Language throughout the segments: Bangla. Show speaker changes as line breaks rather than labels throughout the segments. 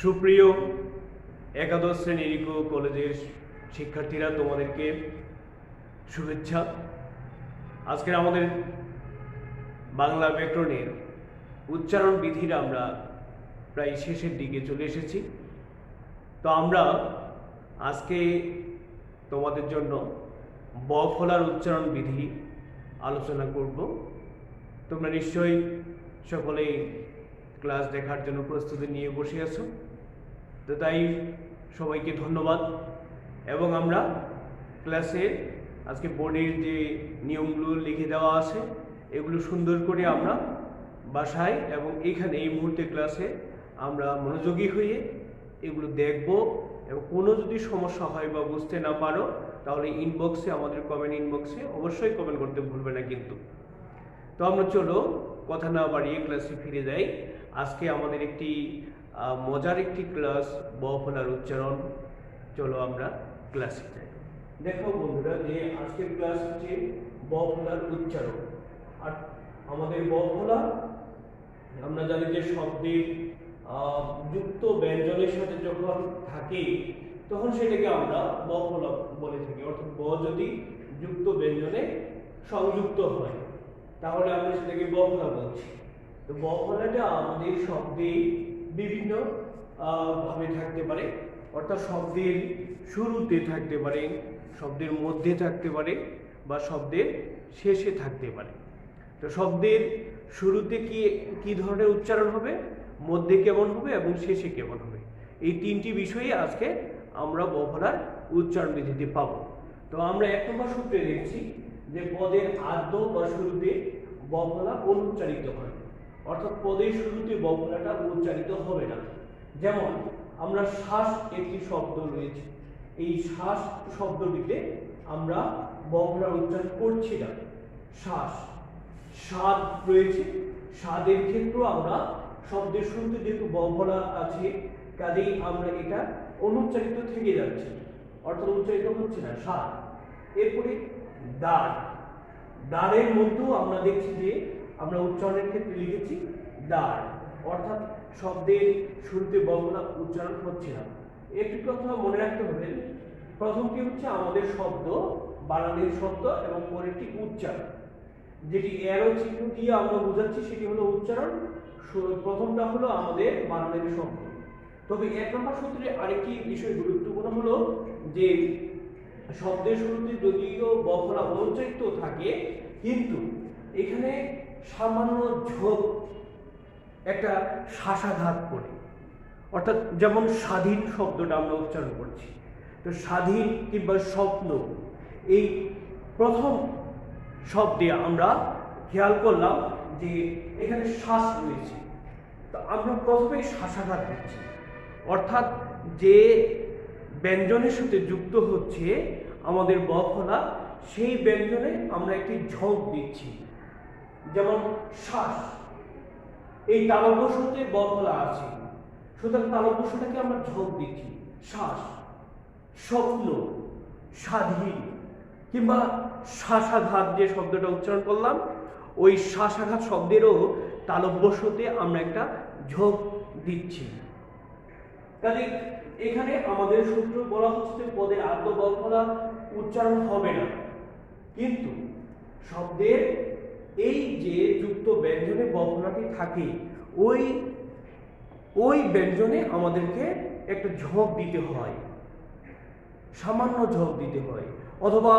সুপ্রিয় একাদশ শ্রেণীর ইকো কলেজের শিক্ষার্থীরা, তোমাদেরকে শুভেচ্ছা। আজকের আমাদের বাংলা ব্যাকরণের উচ্চারণ বিধির আমরা প্রায় শেষের দিকে চলে এসেছি। তো আমরা আজকে তোমাদের জন্য ব ফলার উচ্চারণ বিধি আলোচনা করব। তোমরা নিশ্চয়ই সকলেই ক্লাস দেখার জন্য প্রস্তুতি নিয়ে বসে আছো। তো তাই সবাইকে ধন্যবাদ। এবং আমরা ক্লাসে আজকে বোর্ডের যে নিয়মগুলো লিখে দেওয়া আছে এগুলো সুন্দর করে আমরা বাসায় এবং এখানে এই মুহূর্তে ক্লাসে আমরা মনোযোগী হয়ে এগুলো দেখব। এবং কোনো যদি সমস্যা হয় বা বুঝতে না পারো তাহলে ইনবক্সে, আমাদের কমেন্ট ইনবক্সে অবশ্যই কমেন্ট করতে ভুলবে না কিন্তু। তো আমরা চলো কথা না বাড়িয়ে ক্লাসে ফিরে যাই। আজকে আমাদের একটি মজার একটি ক্লাস, ব ফলার উচ্চারণ। চলো আমরা ক্লাসে যাই। দেখো বন্ধুরা, যে আজকের ক্লাস হচ্ছে ব ফলার উচ্চারণ। আর আমাদের ব ফলা আমরা জানি যে শব্দের যুক্ত ব্যঞ্জনের সাথে যখন থাকে তখন সেটাকে আমরা ব ফলা বলে থাকি। অর্থাৎ ব যদি যুক্ত ব্যঞ্জনে সংযুক্ত হয় তাহলে আমরা সেটাকে ব ফলা বলছি। তো ব ফলাটা আমাদের শব্দে বিভিন্ন ভাবে থাকতে পারে। অর্থাৎ শব্দের শুরুতে থাকতে পারে, শব্দের মধ্যে থাকতে পারে বা শব্দের শেষে থাকতে পারে। তো শব্দের শুরুতে কি ধরনের উচ্চারণ হবে, মধ্যে কেমন হবে এবং শেষে কেমন হবে, এই তিনটি বিষয়ে আজকে আমরা ব ফলার উচ্চারণ বিধিতে পাব। তো আমরা 1 নম্বর সূত্রে দেখছি যে পদের আদ্য বা শুরুতে ব ফলা অনুচ্চারিত হয়। অর্থাৎ পদের শুরুতে ব ফলাটা উচ্চারিত হবে না। যেমন আমরা শ্বাস একটি শব্দ রয়েছে, এই শ্বাস শব্দটিতে আমরা ব ফলার উচ্চারণ করছি না। শ্বাস, স্বাদ রয়েছে, স্বাদের ক্ষেত্রেও আমরা শব্দের শুরুতে যেহেতু ব ফলা আছে কাজেই আমরা এটা অনুচ্চারিত থেকে যাচ্ছে, অর্থাৎ উচ্চারিত হচ্ছে না স্বাদ। এরপরে দাঁড়, দাঁড়ের মধ্যেও আমরা দেখছি যে আমরা উচ্চারণের ক্ষেত্রে লিখেছি দাঁড়, অর্থাৎ শব্দের শুরুতে ব ফলা উচ্চারণ হচ্ছে না। একটি কথা মনে রাখতে হবে, প্রথমটি হচ্ছে আমাদের শব্দ, বানানের শব্দ এবং পরেরটি উচ্চারণ। যেটি অ্যারো চিহ্ন দিয়ে আমরা বোঝাচ্ছি সেটি হলো উচ্চারণ, প্রথমটা হলো আমাদের বানানের শব্দ। তবে 1 নম্বর সূত্রে আরেকটি বিষয় গুরুত্বপূর্ণ হলো যে শব্দের শুরুতে যদিও ব ফলা অনুচ্চারিত থাকে কিন্তু এখানে সামান্য ঝোঁক একটা শ্বাসাঘাত করে। অর্থাৎ যেমন স্বাধীন শব্দটা আমরা উচ্চারণ করছি, তো স্বাধীন কিংবা স্বপ্ন, এই প্রথম শব্দে আমরা খেয়াল করলাম যে এখানে শ্বাস রয়েছে, তো আমরা প্রথমেই শ্বাসাঘাত দিচ্ছি। অর্থাৎ যে ব্যঞ্জনের সাথে যুক্ত হচ্ছে আমাদের ব ফলা, সেই ব্যঞ্জনে আমরা একটি ঝোঁক দিচ্ছি। যেমন শ্বাস, এই তালব্যস্বতে ব ফলা আছে, সুতরাং তালব্যস্বটাকে আমরা ঝোঁক দিচ্ছি। শ্বাস, স্বপ্ন, স্বাধীন কিংবা শ্বাসাঘাত যে শব্দটা উচ্চারণ করলাম, ওই শ্বাসাঘাত শব্দেরও তালব্যস্বতে আমরা একটা ঝোঁক দিচ্ছি। কাজে এখানে আমাদের সূত্র বলা হচ্ছে পদের আদ্য ব ফলা উচ্চারণ হবে না, কিন্তু শব্দের এই যে যুক্ত ব্যঞ্জনে ব ফলাটি থাকে ওই ব্যঞ্জনে আমাদেরকে একটা ঝোঁক দিতে হয়, সামান্য ঝোঁক দিতে হয়। অথবা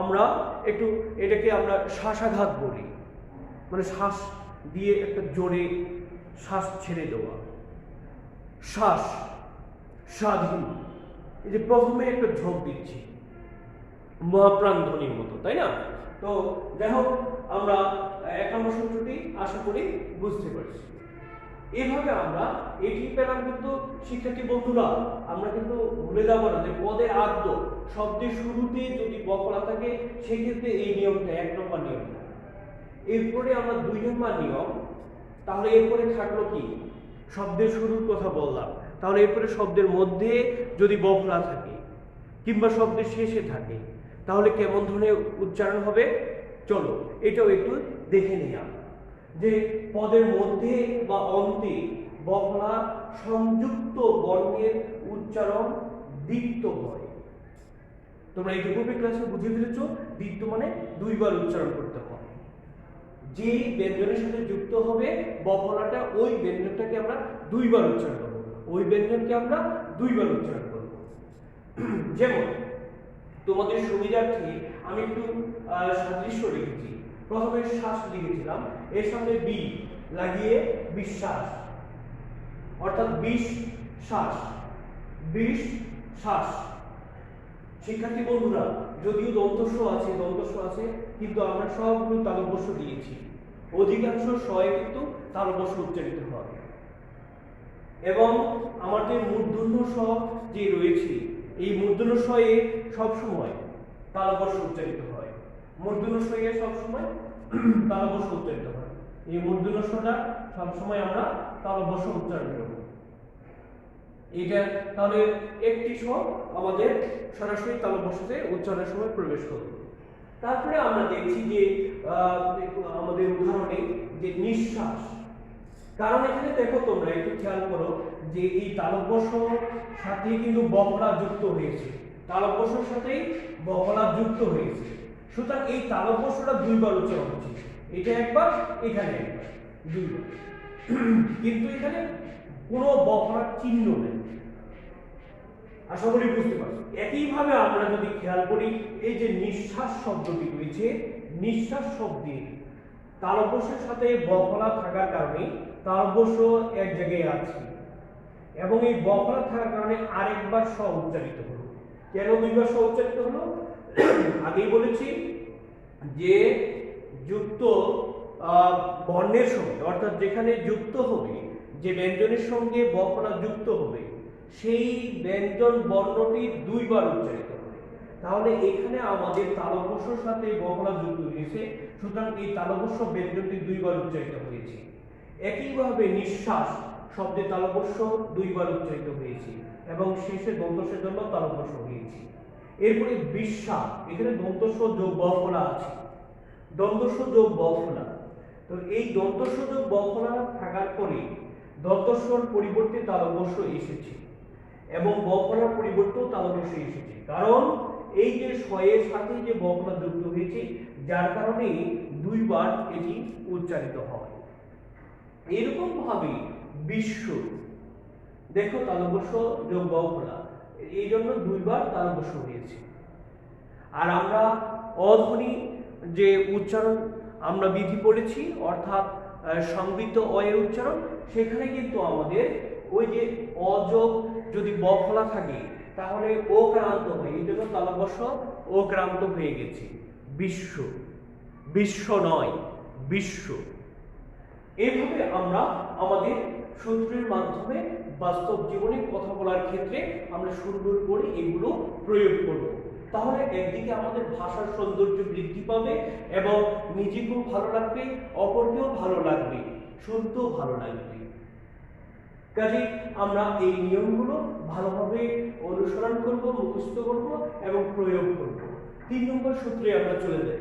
আমরা একটু এটাকে আমরা শ্বাসাঘাত বলি, মানে শ্বাস দিয়ে একটা জোরে শ্বাস ছেড়ে দেওয়া। শ্বাস, স্বাধীন, এই যে প্রথমে একটা ঝোঁক দিচ্ছি মহাপ্রাণ ধ্বনির মতো, তাই না? তো যাই হোক, আমরা 1 নম্বর সূত্রটি আশা করি বুঝতে পারছি। এইভাবে আমরা এটি পেলাম। কিন্তু শিক্ষার্থী বন্ধুরা, আমরা কিন্তু ভুলে যাব না যে পদের আদ্য শব্দের শুরুতে যদি ব ফলা থাকে সেক্ষেত্রে এই নিয়মটা 1 নম্বর নিয়মটা। এরপরে আমরা 2 নম্বর নিয়ম। তাহলে এরপরে থাকলো কি, শব্দের শুরুর কথা বললাম, তাহলে এরপরে শব্দের মধ্যে যদি ব ফলা থাকে কিংবা শব্দের শেষে থাকে তাহলে কেমন ধরনের উচ্চারণ হবে চলো এটাও একটু দেখে নিই। যে পদের মধ্যে বা অন্তে ব বফলা সংযুক্ত বর্ণের উচ্চারণ দ্বিত্ব হয়। তোমরা ইতিপূর্বে ক্লাসে বুঝিয়ে ফেলেছো, দ্বিত্ব মানে দুইবার উচ্চারণ করতে হয়। যে ব্যঞ্জনের সাথে যুক্ত হবে বফলাটা, ওই ব্যঞ্জনটাকে আমরা দুইবার উচ্চারণ করব, ওই ব্যঞ্জনকে আমরা দুইবার উচ্চারণ করব। যেমন তোমাদের সুবিধার্থে আমি একটু সাদৃশ্য রেখেছি। প্রথমে শ্বাস লিখেছিলাম, এর সামনে বি লাগিয়ে বিশ্বাস, অর্থাৎ বিশ্বাস, বিশ্বাস। শিক্ষার্থী বন্ধুরা, যদিও দন্তস্ব আছে কিন্তু আমরা সবগুলো তালব্য দিয়েছি। অধিকাংশ স্বয়ে কিন্তু তালব্য উচ্চারিত হয় এবং আমাদের মূর্ধন্য স যে রয়েছে, এই মূর্ধন্য স্বয়ে সবসময় তালব্য উচ্চারিত হয়। মূর্ধন্য স্বয়ে সবসময় তালব্য উচ্চারিত হয়। এই মূর্ধন্য স্বটা সবসময় আমরা তালব্য উচ্চারণ করব। এটা তাহলে একটি স্বর আমাদের সরাসরি তালব্যতে উচ্চারণের সময় প্রবেশ করবে। তারপরে আমরা দেখছি যে আমাদের উদাহরণে যে নিঃশ্বাস, কারণ এখানে দেখো তোমরা একটু খেয়াল করো যে এই তালব্যর সাথে কিন্তু বফলা যুক্ত হয়েছে, তালব্যর সাথেই বফলা যুক্ত হয়েছে। সুতরাং এই তালব্যটা দুইবার উচ্চারণ হচ্ছে, এটা একবার, এখানে একবার, দুইবার। কিন্তু এখানে কোনো বফলার চিহ্ন নেই। আশা করি বুঝতে পারছো। একইভাবে আমরা যদি খেয়াল করি, এই যে নিঃশ্বাস শব্দটি রয়েছে, নিঃশ্বাস শব্দের তালব্যের সাথে বফলা থাকার কারণে তালব্য এক জায়গায় আছে এবং এই বফলা থাকার কারণে আরেকবার স উচ্চারিত হলো। কেন দুইবার স উচ্চারিত হলো? আগেই বলেছি যে যুক্ত বর্ণের সঙ্গে, অর্থাৎ যেখানে যুক্ত হবে, যে ব্যঞ্জনের সঙ্গে বফলা যুক্ত হবে, সেই ব্যঞ্জন বর্ণটি দুইবার উচ্চারিত হবে। তাহলে এখানে আমাদের তালব্যর সাথে বফলা যুক্ত হয়েছে, সুতরাং এই তালব্য ব্যঞ্জনটি দুইবার উচ্চারিত হয়েছে। একইভাবে নিঃশ্বাস শব্দে তালব্য দুইবার উচ্চারিত হয়েছে এবং শেষে দন্তস্বের জন্য তালব্য হয়েছে। এরপরে বিশ্বাস, এখানে দন্তস্ব যোগ বফলা আছে, দন্তস্ব যোগ বফলা। তো এই দন্তস্ব যোগ বফলা থাকার পরে দন্তস্বর পরিবর্তে তালব্য এসেছে এবং বফলার পরিবর্তেও তালব্য এসেছে, কারণ এই যে স্বয়ের সাথে যে বফলা যুক্ত হয়েছে, যার কারণে দুইবার এটি উচ্চারিত হয়। এরকম ভাবে বিশ্ব, দেখো তালব্য যোগ বফলা, এই জন্য দুইবার তালব্য হয়েছে। আর আমরা অধ্বনি যে উচ্চারণ আমরা বিধি পড়েছি, অর্থাৎ সংবৃত অ এর উচ্চারণ, সেখানে কিন্তু আমাদের ওই যে অযোগ যদি বফলা থাকে তাহলে ও ক্রান্ত হয়, এই জন্য তালব্য ও ক্রান্ত হয়ে গেছে। বিশ্ব, বিশ্ব নয়, বিশ্ব। এইভাবে আমরা আমাদের সূত্রের মাধ্যমে বাস্তব জীবনে কথা বলার ক্ষেত্রে আমরা সুন্দর করে এগুলো প্রয়োগ করব। তাহলে একদিকে আমাদের ভাষার সৌন্দর্য বৃদ্ধি পাবে এবং নিজেকেও ভালো লাগবে, অপরকেও ভালো লাগবে, শুনতেও ভালো লাগবে। কাজে আমরা এই নিয়মগুলো ভালোভাবে অনুসরণ করব, মুখস্থ করব এবং প্রয়োগ করব। 3 নম্বর সূত্রে আমরা চলে যাই।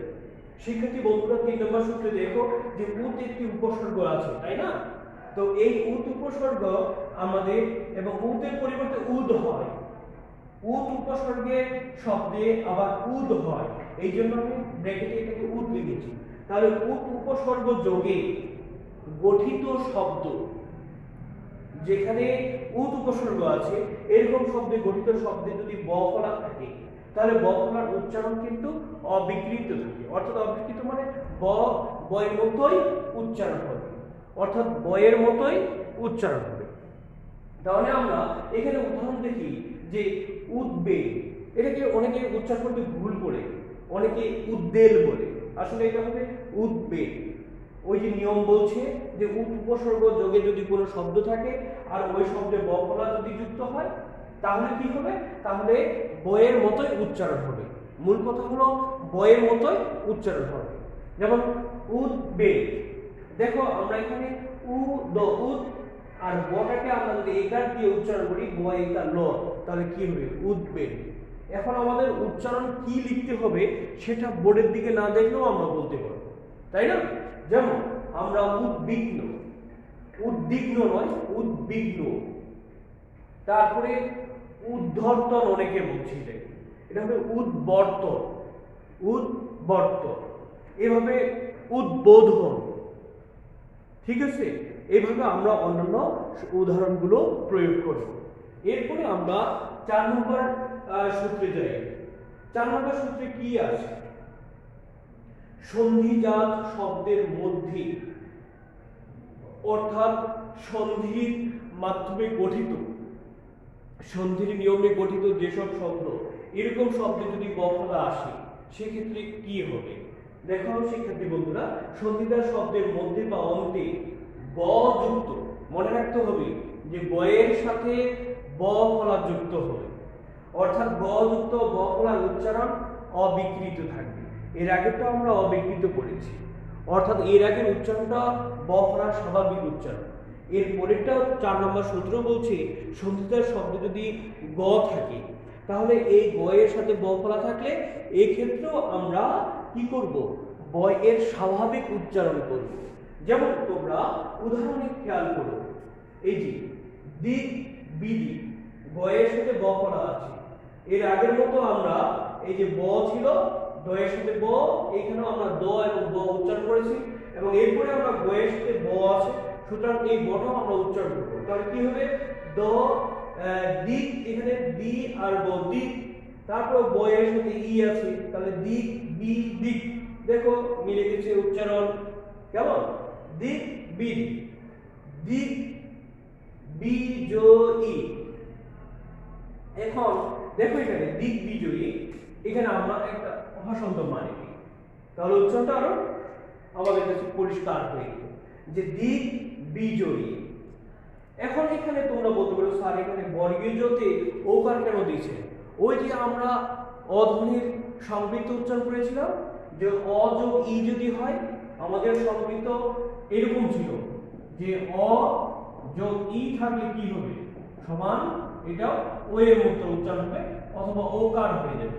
শিক্ষার্থী বন্ধুরা, 3 নম্বর সূত্রে দেখো যে উত একটি উপসর্গ আছে, তাই না? তো এই উত উপসর্গ আমাদের, এবং উতের পরিবর্তে উদ হয়, উত উপসর্গের শব্দে আবার উদ হয়, এই জন্য আমি ব্র্যাকেটে এটাকে উদ লিখেছি। তাহলে উত উপসর্গ যোগে গঠিত শব্দ, যেখানে উত উপসর্গ আছে, এরকম শব্দে গঠিত শব্দে যদি বফলা থাকে, তাহলে বফলার উচ্চারণ কিন্তু অবিকৃত থাকে, অর্থাৎ অবিকৃত মানে বয়ের মতোই উচ্চারণ হবে, অর্থাৎ বয়ের মতোই উচ্চারণ হবে। তাহলে আমরা এখানে উদাহরণ দেখি যে উদ্বেগ, এটাকে অনেকে উচ্চারণ করতে ভুল করে, অনেকে উদ্বেল বলে, আসলে এটা হবে উদ্বেগ। ওই যে নিয়ম বলছে যে উত উপসর্গ যোগে যদি কোনো শব্দ থাকে আর ওই শব্দে বফলা যদি যুক্ত হয়, তাহলে কি হবে? তাহলে বয়ের মতোই উচ্চারণ হবে। মূল কথা হলো বয়ের মতোই উচ্চারণ হবে। যেমন উদ্বেগ, দেখো আমরা এখানে উ দ উদ আর বটাকে আমরা যদি একার দিয়ে উচ্চারণ করি, ব একা ল, তাহলে কি হবে? উদ্বেগ। এখন আমাদের উচ্চারণ কি লিখতে হবে সেটা বোর্ডের দিকে না দেখলেও আমরা বলতে পারবো, তাই না? যেমন আমরা উদ্বিগ্ন, উদ্বিগ্ন নয়, উদ্বিগ্ন। তারপরে উদ্ধর্তন, অনেকে বলছি এটা হবে উদ্বর্তন, উদ্বর্তন। এভাবে উদ্বোধন, ঠিক আছে। এইভাবে আমরা অন্যান্য উদাহরণগুলো প্রয়োগ করব। এরপরে আমরা 4 নম্বর সূত্রে যাই। 4 নম্বর সূত্রে কি আছে? সন্ধিজাত শব্দের মধ্যে, অর্থাৎ সন্ধির মাধ্যমে গঠিত, সন্ধির নিয়মে গঠিত যেসব শব্দ, এরকম শব্দ যদি বফলা আসে সেক্ষেত্রে কি হবে? দেখো শিক্ষার্থী বন্ধুরা, সন্ধিজাত শব্দের মধ্যে বা অন্তে ব যুক্ত, মনে রাখতে হবে যে বয়ের সাথে ব ফলা যুক্ত হবে, অর্থাৎ ব যুক্ত ব ফলার উচ্চারণ অবিকৃত থাকবে। এর আগেটা আমরা অবিকৃত করেছি, অর্থাৎ এর আগের উচ্চারণটা ব ফলার স্বাভাবিক উচ্চারণ। এর পরেরটা 4 নম্বর সূত্র বলছে সন্ধিজাত শব্দ যদি গ থাকে তাহলে এই গ এর সাথে ব ফলা থাকলে এই ক্ষেত্রেও আমরা কি করব? ব এর স্বাভাবিক উচ্চারণ করব। যেমন তোমরা উদাহরণে খেয়াল করো, এই যে দিক বিদি, গ এর সাথে ব ফলা আছে। এর আগের মতো আমরা এই যে ব ছিল, দ এর সাথে ব, এখানেও আমরা দ এবং ব উচ্চারণ করেছি, এবং এরপরে আমরা গ এর সাথে ব আছে, সুতরাং এই বটাও আমরা উচ্চারণ করব। তাহলে কি হবে? দ দিক, এখানে দি আর ব, দিক। তারপর ব এর সাথে ই আছে, তাহলে দিক বি দিক। দেখো মিলে গেছে উচ্চারণ, কেমন? দিক বি, দিক বিজয়ী। এখন দেখো এখানে দিক বিজয়ী, এখানে আমরা একটা ভাষান্ত মানে কি, তাহলে উচ্চারণটা আরো আমাদের কাছে পরিষ্কার হয়ে গেল যে দিক বিজয়ী। এখন এখানে তোমরা বলতে পারো স্যার এখানে বর্গীয় জতে ওকার কেন দিয়েছে? ওই যে আমরা অধ্বনির সংবৃত্ত উচ্চারণ করেছিলাম যে অ যোগ ই যদি হয়, আমাদের সংবৃত্ত এরকম ছিল যে অ যোগ ই থাকলে কি হবে? সমান, এটাও ও এর মতো উচ্চারণ হবে অথবা ওকার হয়ে যাবে।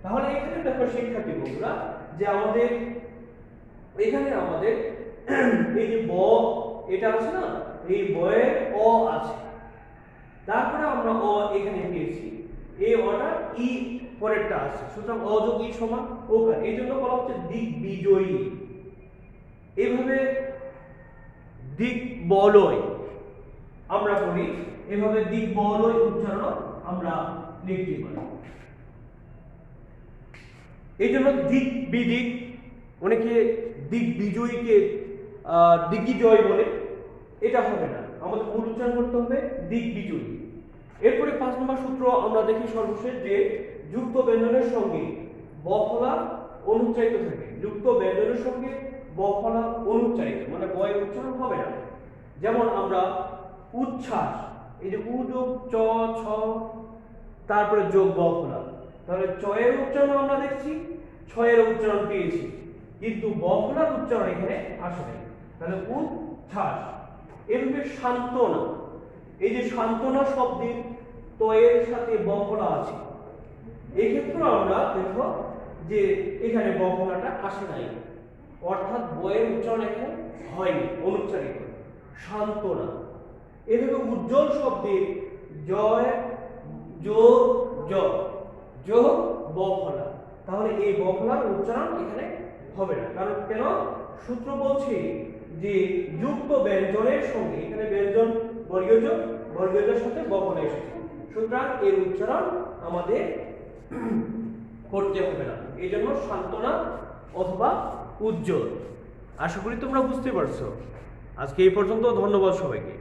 তাহলে এখানে দেখো শিক্ষার্থী বন্ধুরা যে আমাদের এখানে আমাদের এই যে ব এটা আছে না, এই বয়ের অ আছে, তারপরে আমরা অ এখানে পেয়েছি, এই অটা ই পরেরটা আছে, সুতরাং অ যোগ ই সমান ওকার, এই জন্য বলা হচ্ছে দিক বিজয়ী। এভাবে দিক বলয় আমরা করি, এভাবে দিক বলয় উচ্চারণ আমরা লিখতে পারি। এই জন্য দিক বিদিক, অনেকে দিক বিজয়ীকে দিগ্বিজয় বলে, এটা হবে না, আমাদের মূল উচ্চারণ করতে হবে দিক বিজয়ী। এরপরে 5 নম্বর সূত্র আমরা দেখি সর্বশেষ যে যুক্ত ব্যঞ্জনের সঙ্গে ব ফলা অনুচ্চারিত থাকে। যুক্ত ব্যঞ্জনের সঙ্গে ব ফলা অনুচ্চারিত মানে ব এর উচ্চারণ হবে না। যেমন আমরা উচ্ছ্বাস, এই যে উ যোগ চ ছ তারপরে যোগ ব ফলা, তাহলে চ এর উচ্চারণ আমরা দেখছি, ছ এর উচ্চারণ পেয়েছি, কিন্তু ব ফলার উচ্চারণ এখানে আসে নাই, তাহলে উচ্ছ্বাস। এভাবে সান্ত্বনা, এই যে সান্ত্বনা শব্দের ত এর সাথে ব ফলা আছে, এই ক্ষেত্রে আমরা দেখো যে এখানে ব ফলাটা আসে নাই, অর্থাৎ ব এর উচ্চারণ এখানে হয়নি, অনুচ্চারিত। সান্ত্বনা। এভাবে উজ্জ্বল শব্দের জয় যোগ জ যোগ ব ফলা, তাহলে এই ব ফলার উচ্চারণ এখানে হবে না। কারণ কেন? সূত্র বলছে যে যুক্ত ব্যঞ্জনের সঙ্গে, এখানে ব্যঞ্জন বর্গীয়জের সাথে ব ফলা এসেছে, সুতরাং এর উচ্চারণ আমাদের করতে হবে না। এই জন্য সান্ত্বনা অথবা উজ্জ্বল। আশা করি তোমরা বুঝতে পারছো। আজকে এই পর্যন্ত, ধন্যবাদ সবাইকে।